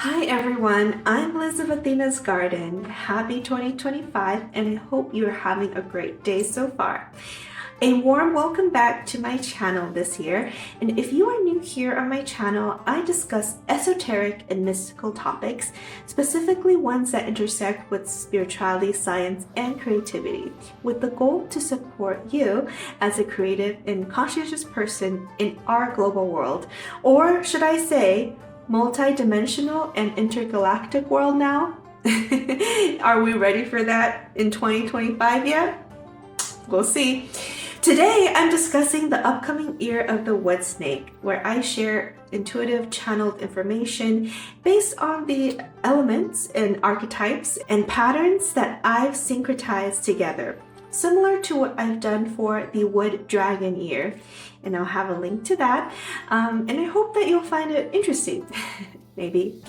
Hi everyone, I'm Liz of Athena's Garden. Happy 2025 and I hope you're having a great day so far. A warm welcome back to my channel this year, and if you are new here on my channel, I discuss esoteric and mystical topics, specifically ones that intersect with spirituality, science, and creativity, with the goal to support you as a creative and conscientious person in our global world, or should I say, multi-dimensional and intergalactic world now? Are we ready for that in 2025 yet? We'll see. Today, I'm discussing the upcoming year of the wood snake, where I share intuitive channeled information based on the elements and archetypes and patterns that I've syncretized together, similar to what I've done for the wood dragon year. And I'll have a link to that. And I hope that you'll find it interesting. Maybe.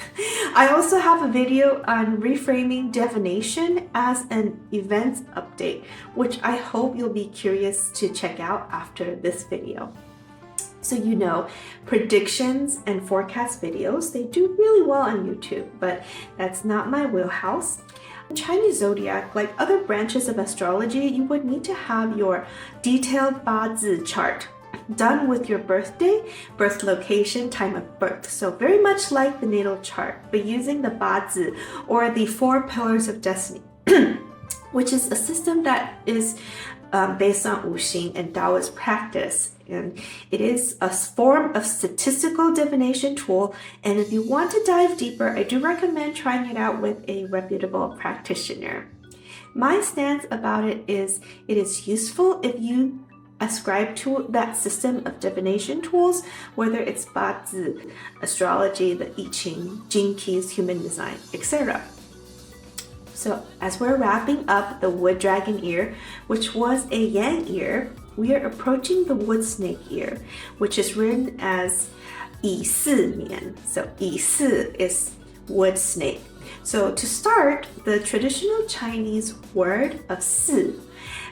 I also have a video on reframing divination as an events update, which I hope you'll be curious to check out after this video. So you know, predictions and forecast videos, they do really well on YouTube, but that's not my wheelhouse. Chinese zodiac, like other branches of astrology, you would need to have your detailed BaZi chart done with your birthday, birth location, time of birth. So very much like the natal chart, but using the BaZi or the 4 pillars of destiny, which is a system that is based on Wuxing and Taoist practice. And it is a form of statistical divination tool. And if you want to dive deeper, I do recommend trying it out with a reputable practitioner. My stance about it is useful if you ascribe to that system of divination tools, whether it's BaZi, astrology, the I Ching, Gene Keys, human design, etc. So as we're wrapping up the wood dragon year, which was a yang year, we are approaching the wood snake year, which is written as yǐsì nian. So yǐsì is wood snake. So to start, the traditional Chinese word of si,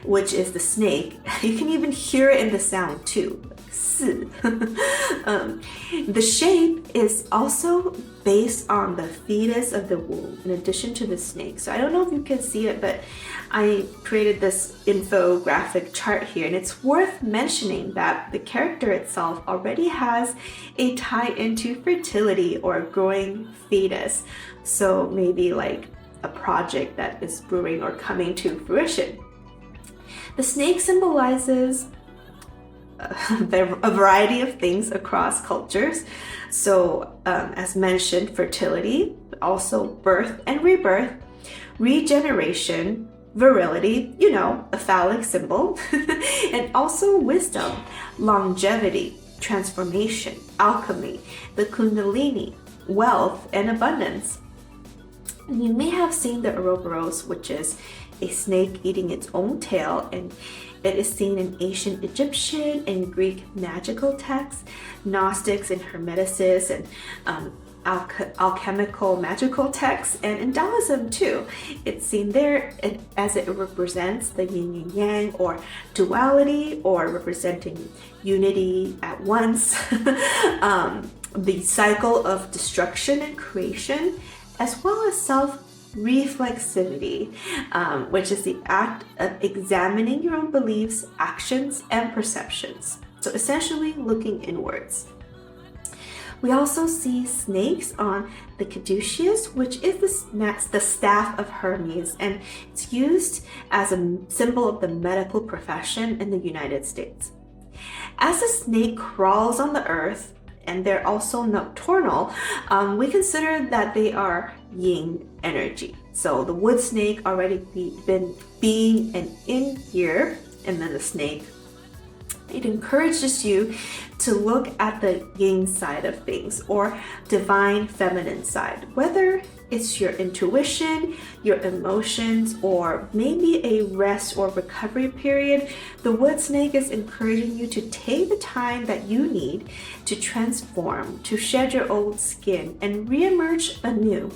which is the snake, you can even hear it in the sound too, si. The shape is also based on the fetus of the womb, in addition to the snake. So I don't know if you can see it, but I created this infographic chart here, and it's worth mentioning that the character itself already has a tie into fertility or growing fetus. So maybe like a project that is brewing or coming to fruition. The snake symbolizes a variety of things across cultures. So as mentioned, fertility, also birth and rebirth, regeneration, virility, you know, a phallic symbol, and also wisdom, longevity, transformation, alchemy, the Kundalini, wealth, and abundance. And you may have seen the Ouroboros, which is a snake eating its own tail, and it is seen in ancient Egyptian and Greek magical texts, Gnostics and Hermeticists, and alchemical magical texts, and in Taoism too. It's seen there as it represents the yin and yang, or duality, or representing unity at once, the cycle of destruction and creation, as well as self-reflexivity, which is the act of examining your own beliefs, actions, and perceptions. So essentially looking inwards. We also see snakes on the Caduceus, which is the staff of Hermes, and it's used as a symbol of the medical profession in the United States. As the snake crawls on the earth, and they're also nocturnal, we consider that they are yin energy. So the wood snake already being an yin year, and then the snake, it encourages you to look at the yin side of things, or divine feminine side, whether it's your intuition, your emotions, or maybe a rest or recovery period. The wood snake is encouraging you to take the time that you need to transform, to shed your old skin and re-emerge anew.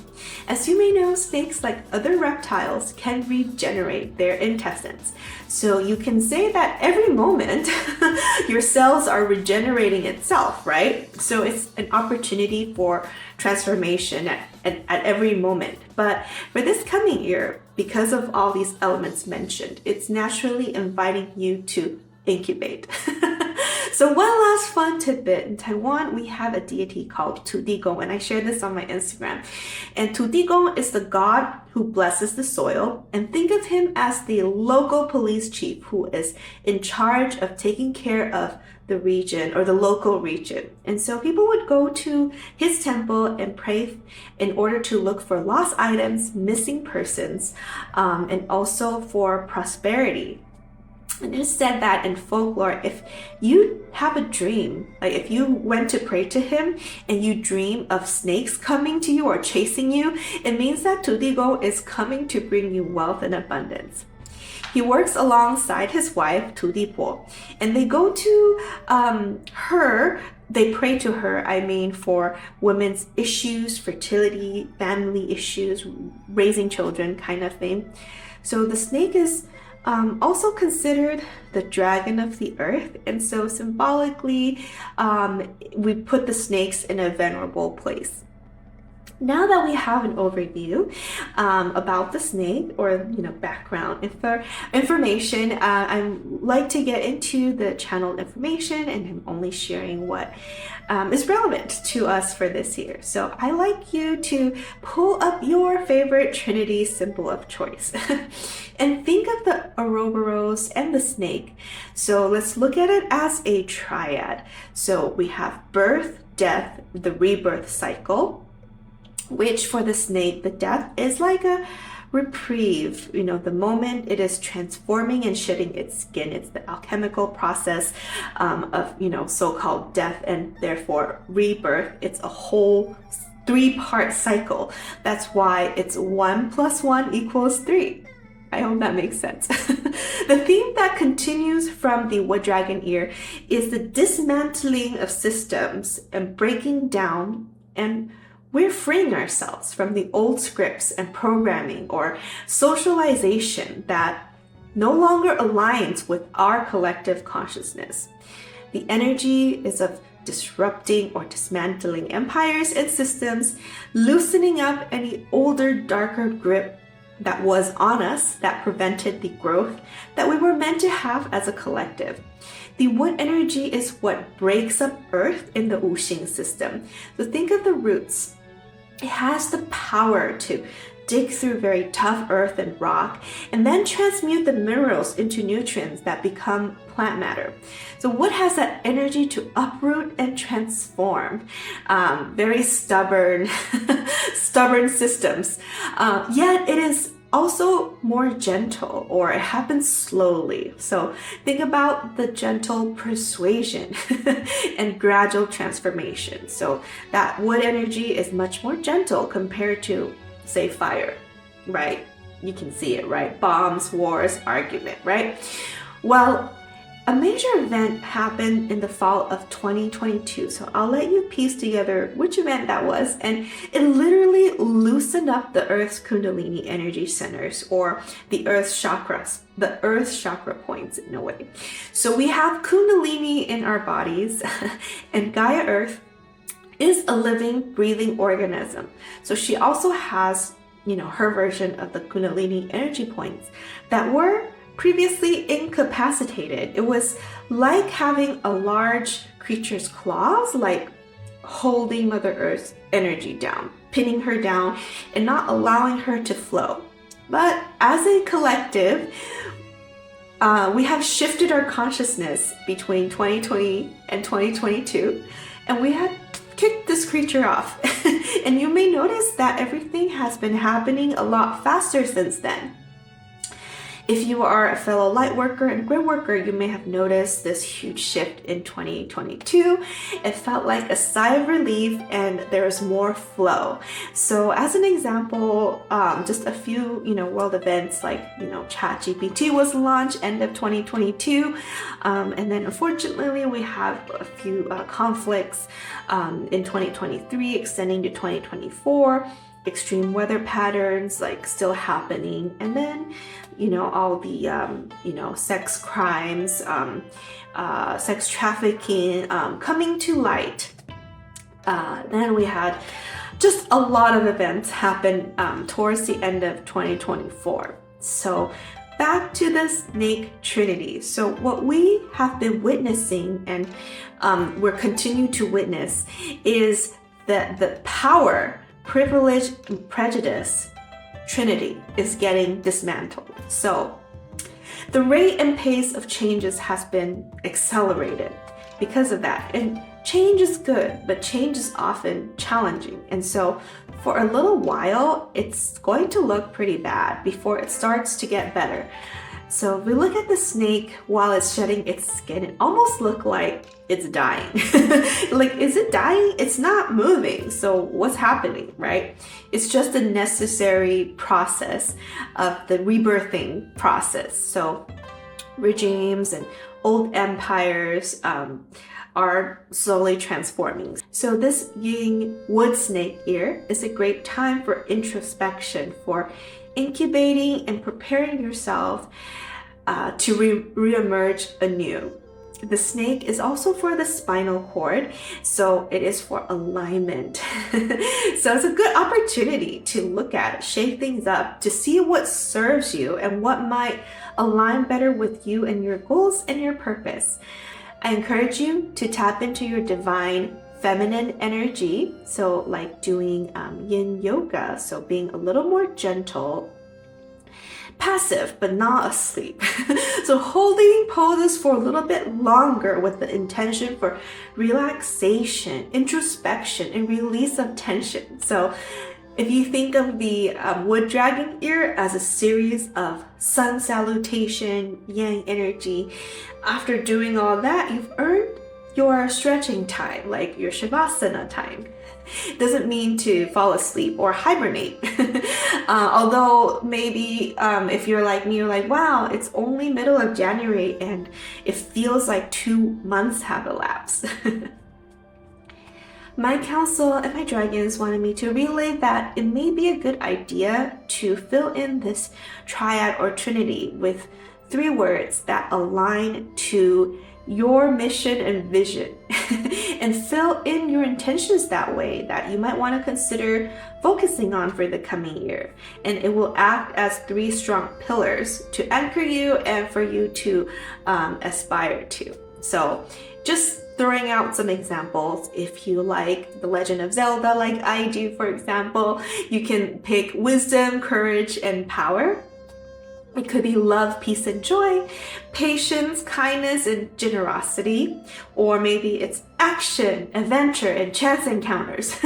As you may know, snakes, like other reptiles, can regenerate their intestines. So you can say that every moment your cells are regenerating itself, right? So it's an opportunity for transformation at at every moment. But for this coming year, because of all these elements mentioned, it's naturally inviting you to incubate. So one last fun tidbit. In Taiwan, we have a deity called TuDiGong, and I shared this on my Instagram. And TuDiGong is the god who blesses the soil, and think of him as the local police chief who is in charge of taking care of the region or the local region. And so people would go to his temple and pray in order to look for lost items, missing persons, and also for prosperity. And it is said that in folklore, if you have a dream, like if you went to pray to him and you dream of snakes coming to you or chasing you, it means that TuDiGong is coming to bring you wealth and abundance. He works alongside his wife, TuDiPuo, and they go to her, they pray to her, for women's issues, fertility, family issues, raising children kind of thing. So the snake is also considered the dragon of the earth, and so symbolically we put the snakes in a venerable place. Now that we have an overview about the snake, or background information, I like to get into the channel information, and I'm only sharing what is relevant to us for this year. So I like you to pull up your favorite Trinity symbol of choice and think of the Ouroboros and the snake. So let's look at it as a triad. So we have birth, death, the rebirth cycle, which for the snake, the death is like a reprieve, the moment it is transforming and shedding its skin. It's the alchemical process of, so-called death, and therefore rebirth. It's a whole 3-part cycle. That's why it's 1 + 1 = 3. I hope that makes sense. The theme that continues from the Wood Dragon Ear is the dismantling of systems and breaking down, and we're freeing ourselves from the old scripts and programming or socialization that no longer aligns with our collective consciousness. The energy is of disrupting or dismantling empires and systems, loosening up any older, darker grip that was on us that prevented the growth that we were meant to have as a collective. The wood energy is what breaks up earth in the Wuxing system. So think of the roots. It has the power to dig through very tough earth and rock, and then transmute the minerals into nutrients that become plant matter. So wood has that energy to uproot and transform. Very stubborn, stubborn systems. Yet it is also more gentle, or it happens slowly. So think about the gentle persuasion and gradual transformation. So that wood energy is much more gentle compared to, say, fire, right? You can see it, right? Bombs, wars, argument, right? Well, a major event happened in the fall of 2022. So I'll let you piece together which event that was. And it literally loosened up the Earth's Kundalini energy centers, or the Earth's chakras, the Earth's chakra points in a way. So we have Kundalini in our bodies, and Gaia Earth is a living, breathing organism. So she also has, her version of the Kundalini energy points that were previously incapacitated. It was like having a large creature's claws, like holding Mother Earth's energy down, pinning her down and not allowing her to flow. But as a collective, we have shifted our consciousness between 2020 and 2022, and we had kicked this creature off. And you may notice that everything has been happening a lot faster since then. If you are a fellow light worker and grid worker, you may have noticed this huge shift in 2022. It felt like a sigh of relief, and there's more flow. So as an example, just a few, world events like, ChatGPT was launched end of 2022. And then unfortunately, we have a few conflicts in 2023 extending to 2024. Extreme weather patterns still happening, and then all the sex crimes, sex trafficking coming to light. Then we had just a lot of events happened towards the end of 2024. So back to the snake trinity. So what we have been witnessing and we're continuing to witness is that the power, privilege, and prejudice trinity is getting dismantled. So the rate and pace of changes has been accelerated because of that. And change is good, but change is often challenging. And so for a little while, it's going to look pretty bad before it starts to get better. So if we look at the snake while it's shedding its skin, it almost looks like it's dying. Like, is it dying? It's not moving. So what's happening, right? It's just a necessary process of the rebirthing process. So regimes and old empires are slowly transforming. So this yin wood snake year is a great time for introspection, for incubating and preparing yourself to re-emerge anew. The snake is also for the spinal cord, so it is for alignment. So it's a good opportunity to look at, shake things up, to see what serves you and what might align better with you and your goals and your purpose. I encourage you to tap into your divine feminine energy, so like doing yin yoga, so being a little more gentle, passive but not asleep. So holding poses for a little bit longer with the intention for relaxation, introspection, and release of tension. So if you think of the wood dragon year as a series of sun salutation, yang energy, after doing all that, you've earned your stretching time, like your shavasana time. Doesn't mean to fall asleep or hibernate. Although maybe if you're like me, you're like, wow, it's only middle of January and it feels like 2 months have elapsed. My council and my dragons wanted me to relay that it may be a good idea to fill in this triad or trinity with 3 words that align to your mission and vision, and fill in your intentions that way that you might want to consider focusing on for the coming year. And it will act as 3 strong pillars to anchor you and for you to aspire to. So just throwing out some examples. If you like The Legend of Zelda, like I do, for example, you can pick wisdom, courage, and power. It could be love, peace, and joy, patience, kindness, and generosity. Or maybe it's action, adventure, and chance encounters.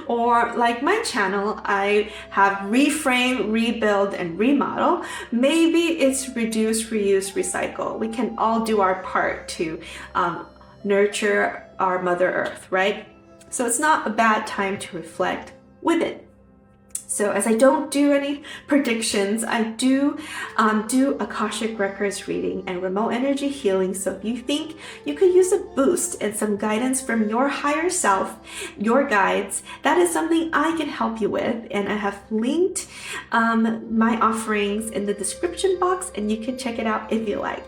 Or like my channel, I have reframe, rebuild, and remodel. Maybe it's reduce, reuse, recycle. We can all do our part to nurture our Mother Earth, right? So it's not a bad time to reflect with it. So as I don't do any predictions, I do Akashic Records reading and remote energy healing. So if you think you could use a boost and some guidance from your higher self, your guides, that is something I can help you with. And I have linked my offerings in the description box, and you can check it out if you like.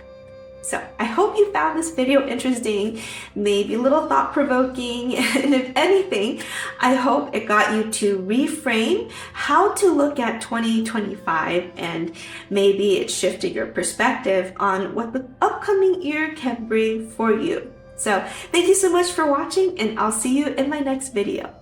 So I hope you found this video interesting, maybe a little thought-provoking, and if anything, I hope it got you to reframe how to look at 2025, and maybe it shifted your perspective on what the upcoming year can bring for you. So thank you so much for watching, and I'll see you in my next video.